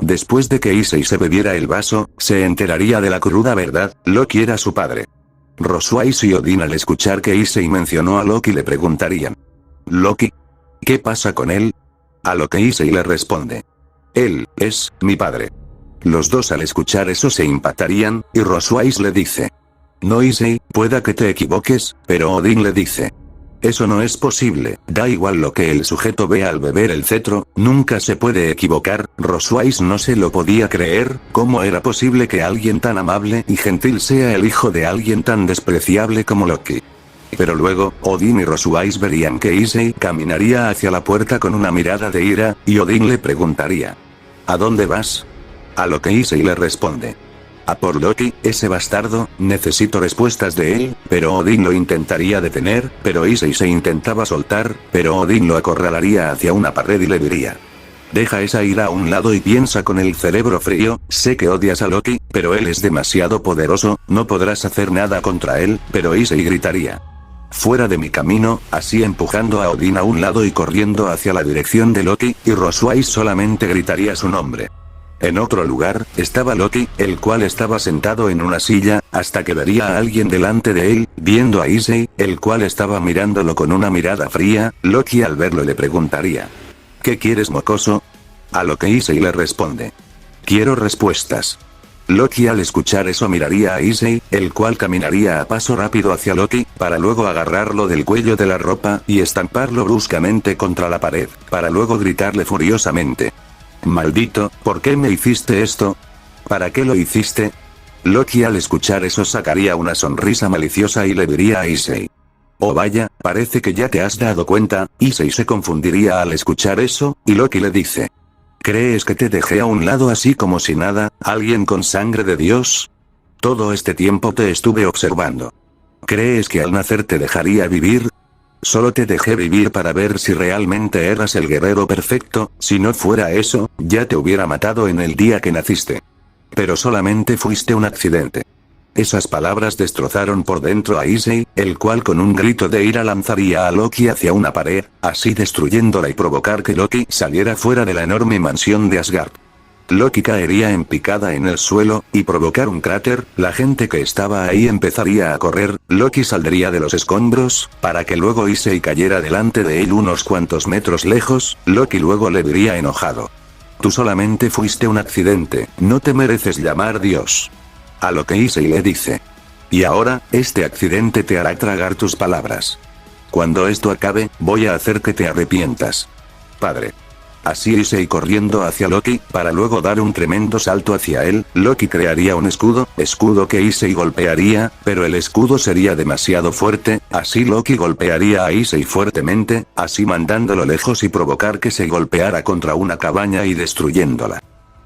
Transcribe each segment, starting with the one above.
Después de que Issei se bebiera el vaso, se enteraría de la cruda verdad: Loki era su padre. Roswais y Odin, al escuchar que Issei mencionó a Loki, le preguntarían: ¿Loki? ¿Qué pasa con él? A lo que Issei le responde: él es mi padre. Los dos al escuchar eso se impactarían, y Roswais le dice: no, Issei, pueda que te equivoques, pero Odin le dice: eso no es posible, da igual lo que el sujeto vea al beber el cetro, nunca se puede equivocar. Roswais no se lo podía creer: ¿cómo era posible que alguien tan amable y gentil sea el hijo de alguien tan despreciable como Loki? Pero luego, Odin y Roswais verían que Issei caminaría hacia la puerta con una mirada de ira, y Odin le preguntaría: ¿a dónde vas? A lo que Issei le responde: a por Loki, ese bastardo, necesito respuestas de él. Pero Odin lo intentaría detener, pero Issei se intentaba soltar, pero Odin lo acorralaría hacia una pared y le diría: deja esa ira a un lado y piensa con el cerebro frío, sé que odias a Loki, pero él es demasiado poderoso, no podrás hacer nada contra él. Pero Issei gritaría: fuera de mi camino, así empujando a Odin a un lado y corriendo hacia la dirección de Loki, y Roswais solamente gritaría su nombre. En otro lugar, estaba Loki, el cual estaba sentado en una silla, hasta que vería a alguien delante de él, viendo a Issei, el cual estaba mirándolo con una mirada fría. Loki al verlo le preguntaría: ¿qué quieres, mocoso? A lo que Issei le responde: quiero respuestas. Loki al escuchar eso miraría a Issei, el cual caminaría a paso rápido hacia Loki, para luego agarrarlo del cuello de la ropa y estamparlo bruscamente contra la pared, para luego gritarle furiosamente: maldito, ¿por qué me hiciste esto? ¿Para qué lo hiciste? Loki al escuchar eso sacaría una sonrisa maliciosa y le diría a Issei: oh vaya, parece que ya te has dado cuenta. Issei se confundiría al escuchar eso, y Loki le dice: ¿crees que te dejé a un lado así como si nada, alguien con sangre de Dios? Todo este tiempo te estuve observando. ¿Crees que al nacer te dejaría vivir? Solo te dejé vivir para ver si realmente eras el guerrero perfecto. Si no fuera eso, ya te hubiera matado en el día que naciste. Pero solamente fuiste un accidente. Esas palabras destrozaron por dentro a Issei, el cual con un grito de ira lanzaría a Loki hacia una pared, así destruyéndola y provocar que Loki saliera fuera de la enorme mansión de Asgard. Loki caería en picada en el suelo, y provocar un cráter. La gente que estaba ahí empezaría a correr. Loki saldría de los escombros, para que luego Issei cayera delante de él unos cuantos metros lejos. Loki luego le diría enojado: tú solamente fuiste un accidente, no te mereces llamar Dios. A lo que Issei le dice: y ahora, este accidente te hará tragar tus palabras. Cuando esto acabe, voy a hacer que te arrepientas. Padre. Así Issei corriendo hacia Loki, para luego dar un tremendo salto hacia él. Loki crearía un escudo que Issei golpearía, pero el escudo sería demasiado fuerte, así Loki golpearía a Issei fuertemente, así mandándolo lejos y provocar que se golpeara contra una cabaña y destruyéndola.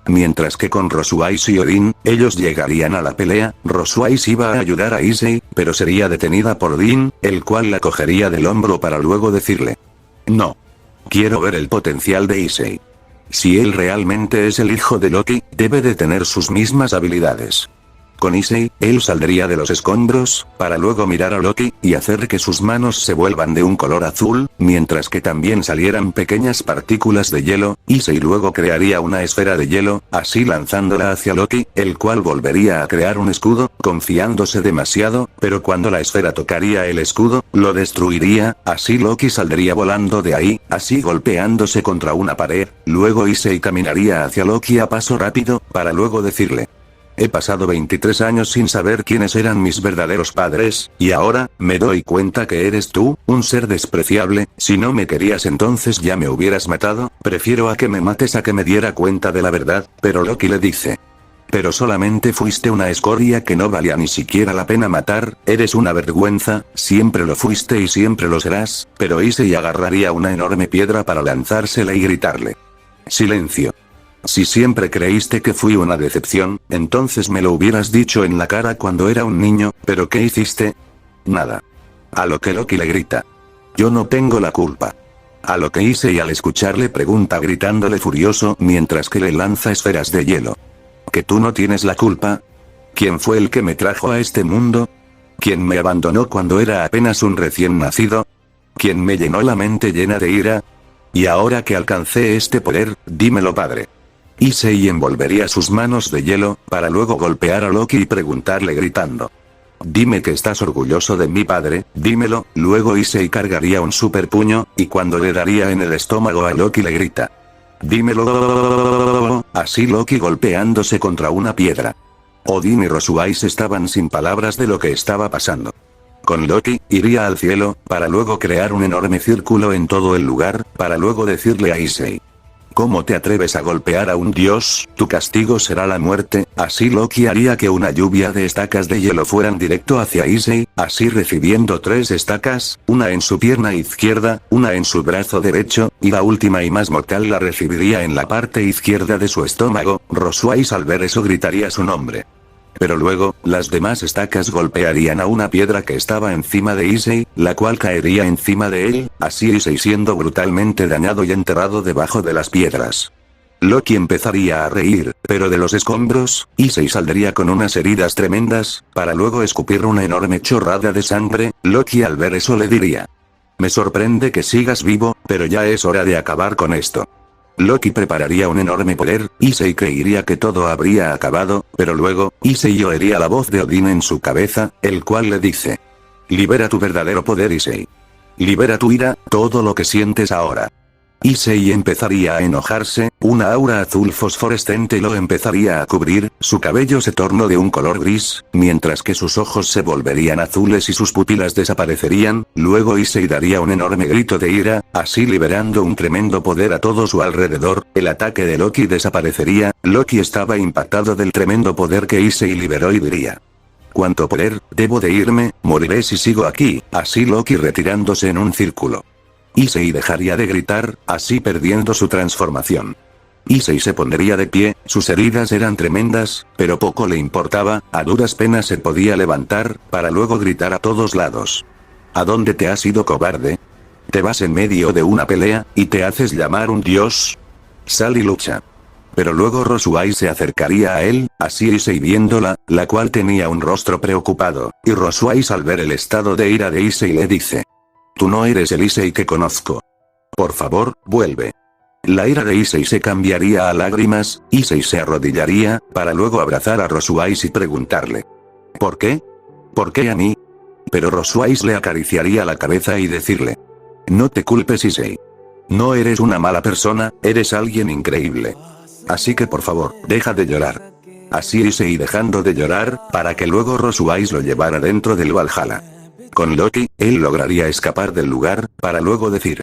Mientras que con Roswais y Odin, ellos llegarían a la pelea. Roswais iba a ayudar a Issei, pero sería detenida por Odin, el cual la cogería del hombro para luego decirle: no. Quiero ver el potencial de Issei. Si él realmente es el hijo de Loki, debe de tener sus mismas habilidades. Con Issei, él saldría de los escombros, para luego mirar a Loki, y hacer que sus manos se vuelvan de un color azul, mientras que también salieran pequeñas partículas de hielo. Issei luego crearía una esfera de hielo, así lanzándola hacia Loki, el cual volvería a crear un escudo, confiándose demasiado, pero cuando la esfera tocaría el escudo, lo destruiría, así Loki saldría volando de ahí, así golpeándose contra una pared. Luego Issei caminaría hacia Loki a paso rápido, para luego decirle: he pasado 23 años sin saber quiénes eran mis verdaderos padres, y ahora, me doy cuenta que eres tú, un ser despreciable. Si no me querías entonces ya me hubieras matado, prefiero a que me mates a que me diera cuenta de la verdad. Pero Loki le dice: pero solamente fuiste una escoria que no valía ni siquiera la pena matar, eres una vergüenza, siempre lo fuiste y siempre lo serás. Pero Issei agarraría una enorme piedra para lanzársela y gritarle: silencio. Si siempre creíste que fui una decepción, entonces me lo hubieras dicho en la cara cuando era un niño. ¿Pero qué hiciste? Nada. A lo que Loki le grita: yo no tengo la culpa. A lo que Issei al escucharle pregunta gritándole furioso mientras que le lanza esferas de hielo: ¿que tú no tienes la culpa? ¿Quién fue el que me trajo a este mundo? ¿Quién me abandonó cuando era apenas un recién nacido? ¿Quién me llenó la mente llena de ira? Y ahora que alcancé este poder, dímelo, padre. Issei envolvería sus manos de hielo, para luego golpear a Loki y preguntarle gritando. Dime que estás orgulloso de mi padre, dímelo. Luego Issei cargaría un super puño, y cuando le daría en el estómago a Loki le grita. Dímelo. Así Loki golpeándose contra una piedra. Odin y Rosuais estaban sin palabras de lo que estaba pasando. Con Loki, iría al cielo, para luego crear un enorme círculo en todo el lugar, para luego decirle a Issei. ¿Cómo te atreves a golpear a un dios? Tu castigo será la muerte. Así Loki haría que una lluvia de estacas de hielo fueran directo hacia Issei, así recibiendo 3 estacas, una en su pierna izquierda, una en su brazo derecho, y la última y más mortal la recibiría en la parte izquierda de su estómago. Rosuais al ver eso gritaría su nombre. Pero luego, las demás estacas golpearían a una piedra que estaba encima de Issei, la cual caería encima de él, así Issei siendo brutalmente dañado y enterrado debajo de las piedras. Loki empezaría a reír, pero de los escombros, Issei saldría con unas heridas tremendas, para luego escupir una enorme chorrada de sangre. Loki al ver eso le diría. Me sorprende que sigas vivo, pero ya es hora de acabar con esto. Loki prepararía un enorme poder, Issei creería que todo habría acabado, pero luego, Issei oiría la voz de Odin en su cabeza, el cual le dice. Libera tu verdadero poder Issei. Libera tu ira, todo lo que sientes ahora. Issei empezaría a enojarse, una aura azul fosforescente lo empezaría a cubrir, su cabello se tornó de un color gris, mientras que sus ojos se volverían azules y sus pupilas desaparecerían. Luego Issei daría un enorme grito de ira, así liberando un tremendo poder a todo su alrededor. El ataque de Loki desaparecería. Loki estaba impactado del tremendo poder que Issei liberó y diría. ¿Cuánto poder? Debo de irme, moriré si sigo aquí. Así Loki retirándose en un círculo. Issei dejaría de gritar, así perdiendo su transformación. Issei se pondría de pie, sus heridas eran tremendas, pero poco le importaba, a duras penas se podía levantar, para luego gritar a todos lados. ¿A dónde te has ido, cobarde? ¿Te vas en medio de una pelea, y te haces llamar un dios? Sal y lucha. Pero luego Rosuai se acercaría a él, así Issei viéndola, la cual tenía un rostro preocupado, y Rosuai al ver el estado de ira de Issei le dice. Tú no eres el Issei que conozco. Por favor, vuelve. La ira de Issei se cambiaría a lágrimas, Issei se arrodillaría, para luego abrazar a Rosuais y preguntarle. ¿Por qué? ¿Por qué a mí? Pero Rosuais le acariciaría la cabeza y decirle. No te culpes Issei. No eres una mala persona, eres alguien increíble. Así que por favor, deja de llorar. Así Issei dejando de llorar, para que luego Rosuais lo llevara dentro del Valhalla. Con Loki, él lograría escapar del lugar, para luego decir.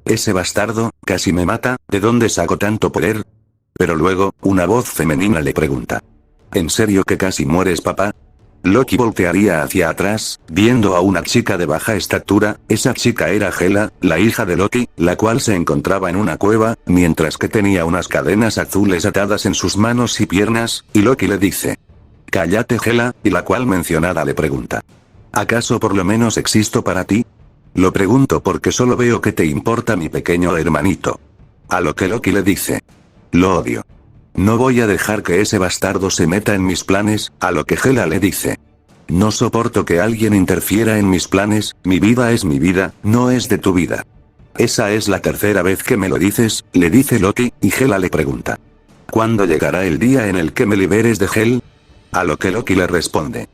Ese bastardo, casi me mata, ¿de dónde saco tanto poder? Pero luego, una voz femenina le pregunta. ¿En serio que casi mueres, papá? Loki voltearía hacia atrás, viendo a una chica de baja estatura. Esa chica era Hela, la hija de Loki, la cual se encontraba en una cueva, mientras que tenía unas cadenas azules atadas en sus manos y piernas, y Loki le dice. Cállate Hela, y la cual mencionada le pregunta. ¿Acaso por lo menos existo para ti? Lo pregunto porque solo veo que te importa mi pequeño hermanito. A lo que Loki le dice. Lo odio. No voy a dejar que ese bastardo se meta en mis planes. A lo que Hela le dice. No soporto que alguien interfiera en mis planes, mi vida es mi vida, no es de tu vida. Esa es la tercera vez que me lo dices, le dice Loki, y Hela le pregunta. ¿Cuándo llegará el día en el que me liberes de Hel? A lo que Loki le responde.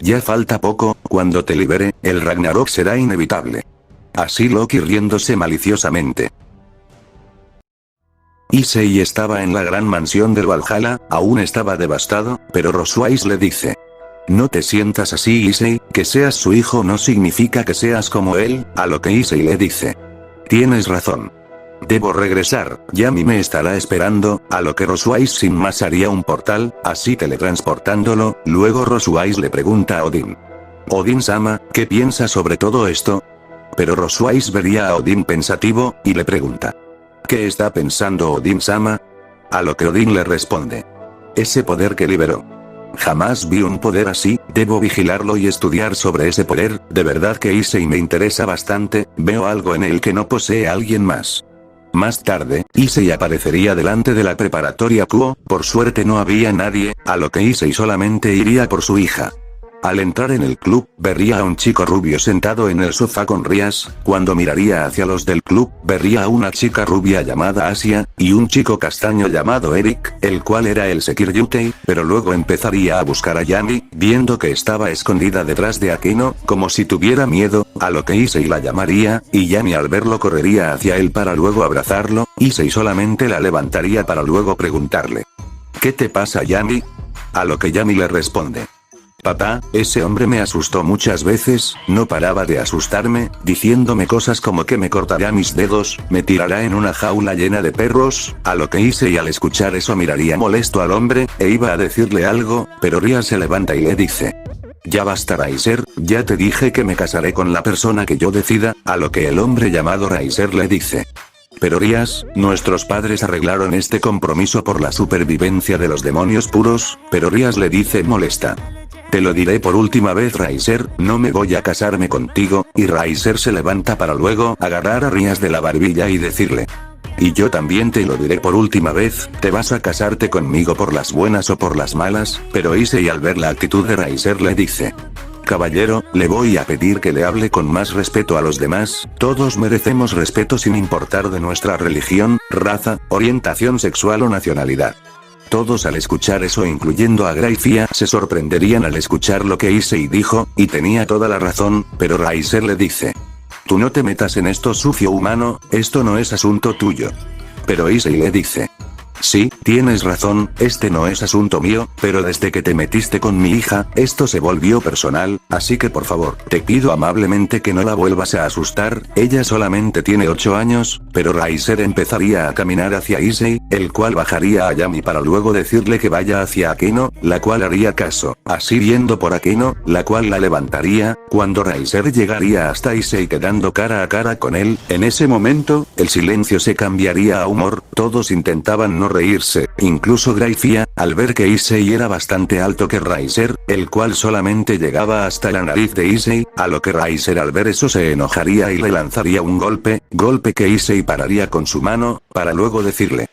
Ya falta poco, cuando te libere, el Ragnarok será inevitable. Así Loki riéndose maliciosamente. Issei estaba en la gran mansión del Valhalla, aún estaba devastado, pero Rosuais le dice. No te sientas así Issei, que seas su hijo no significa que seas como él, a lo que Issei le dice. Tienes razón. Debo regresar, Yami me estará esperando, a lo que Rosuais sin más haría un portal, así teletransportándolo. Luego Rosuais le pregunta a Odin. Odin-sama, ¿qué piensa sobre todo esto? Pero Rosuais vería a Odin pensativo, y le pregunta. ¿Qué está pensando Odin-sama? A lo que Odin le responde. Ese poder que liberó. Jamás vi un poder así, debo vigilarlo y estudiar sobre ese poder, de verdad que Issei me interesa bastante, veo algo en él que no posee alguien más. Más tarde, Issei aparecería delante de la preparatoria Kuo, por suerte no había nadie, a lo que Issei solamente iría por su hija. Al entrar en el club, vería a un chico rubio sentado en el sofá con Rias. Cuando miraría hacia los del club, vería a una chica rubia llamada Asia, y un chico castaño llamado Eric, el cual era el security, pero luego empezaría a buscar a Yami, viendo que estaba escondida detrás de Akeno, como si tuviera miedo, a lo que Issei la llamaría, y Yami al verlo correría hacia él para luego abrazarlo. Issei solamente la levantaría para luego preguntarle: ¿qué te pasa, Yami? A lo que Yami le responde: papá, ese hombre me asustó muchas veces, no paraba de asustarme, diciéndome cosas como que me cortará mis dedos, me tirará en una jaula llena de perros. A lo que Issei al escuchar eso miraría molesto al hombre, e iba a decirle algo, pero Ria se levanta y le dice: ya basta, Raiser, ya te dije que me casaré con la persona que yo decida. A lo que el hombre llamado Raiser le dice: pero Rias, nuestros padres arreglaron este compromiso por la supervivencia de los demonios puros. Pero Rias le dice molesta: te lo diré por última vez, Raiser, no me voy a casarme contigo. Y Raiser se levanta para luego agarrar a Rias de la barbilla y decirle: y yo también te lo diré por última vez, te vas a casarte conmigo por las buenas o por las malas. Pero Issei al ver la actitud de Raiser le dice: caballero, le voy a pedir que le hable con más respeto a los demás, todos merecemos respeto sin importar de nuestra religión, raza, orientación sexual o nacionalidad. Todos al escuchar eso, incluyendo a Graifia, se sorprenderían al escuchar lo que Issei dijo, y tenía toda la razón, pero Raiser le dice: tú no te metas en esto, sucio humano, esto no es asunto tuyo. Pero Issei le dice: sí, tienes razón, este no es asunto mío, pero desde que te metiste con mi hija, esto se volvió personal, así que por favor, te pido amablemente que no la vuelvas a asustar, ella solamente tiene 8 años, pero Raiser empezaría a caminar hacia Issei, el cual bajaría a Yami para luego decirle que vaya hacia Akeno, la cual haría caso, así viendo por Akeno, la cual la levantaría. Cuando Raiser llegaría hasta Issei quedando cara a cara con él, en ese momento, el silencio se cambiaría a humor, todos intentaban no reírse, incluso Graifia, al ver que Issei era bastante alto que Raiser, el cual solamente llegaba hasta la nariz de Issei, a lo que Raiser al ver eso se enojaría y le lanzaría un golpe que Issei pararía con su mano, para luego decirle: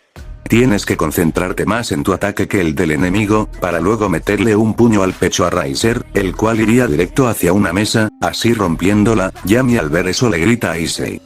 tienes que concentrarte más en tu ataque que el del enemigo, para luego meterle un puño al pecho a Raiser, el cual iría directo hacia una mesa, así rompiéndola. Yami al ver eso le grita a Issei: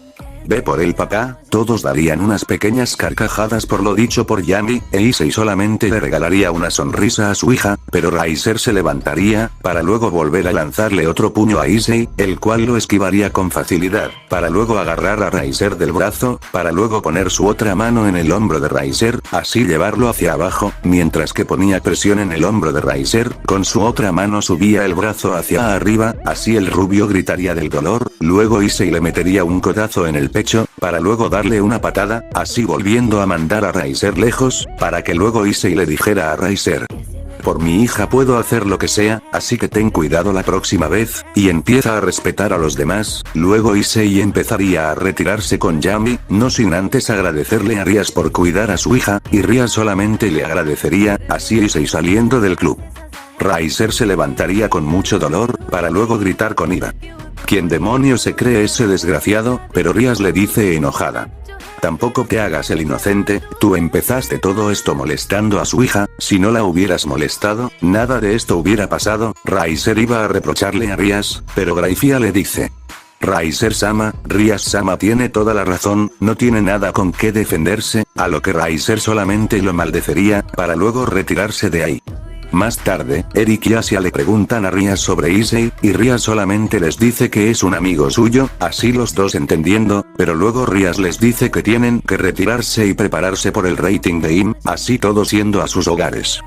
ve por él, papá. Todos darían unas pequeñas carcajadas por lo dicho por Yami, e Issei solamente le regalaría una sonrisa a su hija, pero Raiser se levantaría, para luego volver a lanzarle otro puño a Issei, el cual lo esquivaría con facilidad, para luego agarrar a Raiser del brazo, para luego poner su otra mano en el hombro de Raiser, así llevarlo hacia abajo, mientras que ponía presión en el hombro de Raiser, con su otra mano subía el brazo hacia arriba, así el rubio gritaría del dolor, luego Issei le metería un codazo en el pecho, para luego darle una patada, así volviendo a mandar a Raiser lejos, para que luego Issei le dijera a Raiser: por mi hija puedo hacer lo que sea, así que ten cuidado la próxima vez, y empieza a respetar a los demás. Luego Issei empezaría a retirarse con Yami, no sin antes agradecerle a Rias por cuidar a su hija, y Rias solamente le agradecería, así Issei saliendo del club. Raiser se levantaría con mucho dolor, para luego gritar con ira: ¿quién demonios se cree ese desgraciado? Pero Rias le dice enojada: tampoco te hagas el inocente, tú empezaste todo esto molestando a su hija, si no la hubieras molestado, nada de esto hubiera pasado. Raiser iba a reprocharle a Rias, pero Graifia le dice: Raiser-sama, Rias-sama tiene toda la razón, no tiene nada con qué defenderse, a lo que Raiser solamente lo maldecería, para luego retirarse de ahí. Más tarde, Eric y Asia le preguntan a Rias sobre Issei, y Rias solamente les dice que es un amigo suyo, así los dos entendiendo, pero luego Rias les dice que tienen que retirarse y prepararse por el rating de IM, así todos yendo a sus hogares.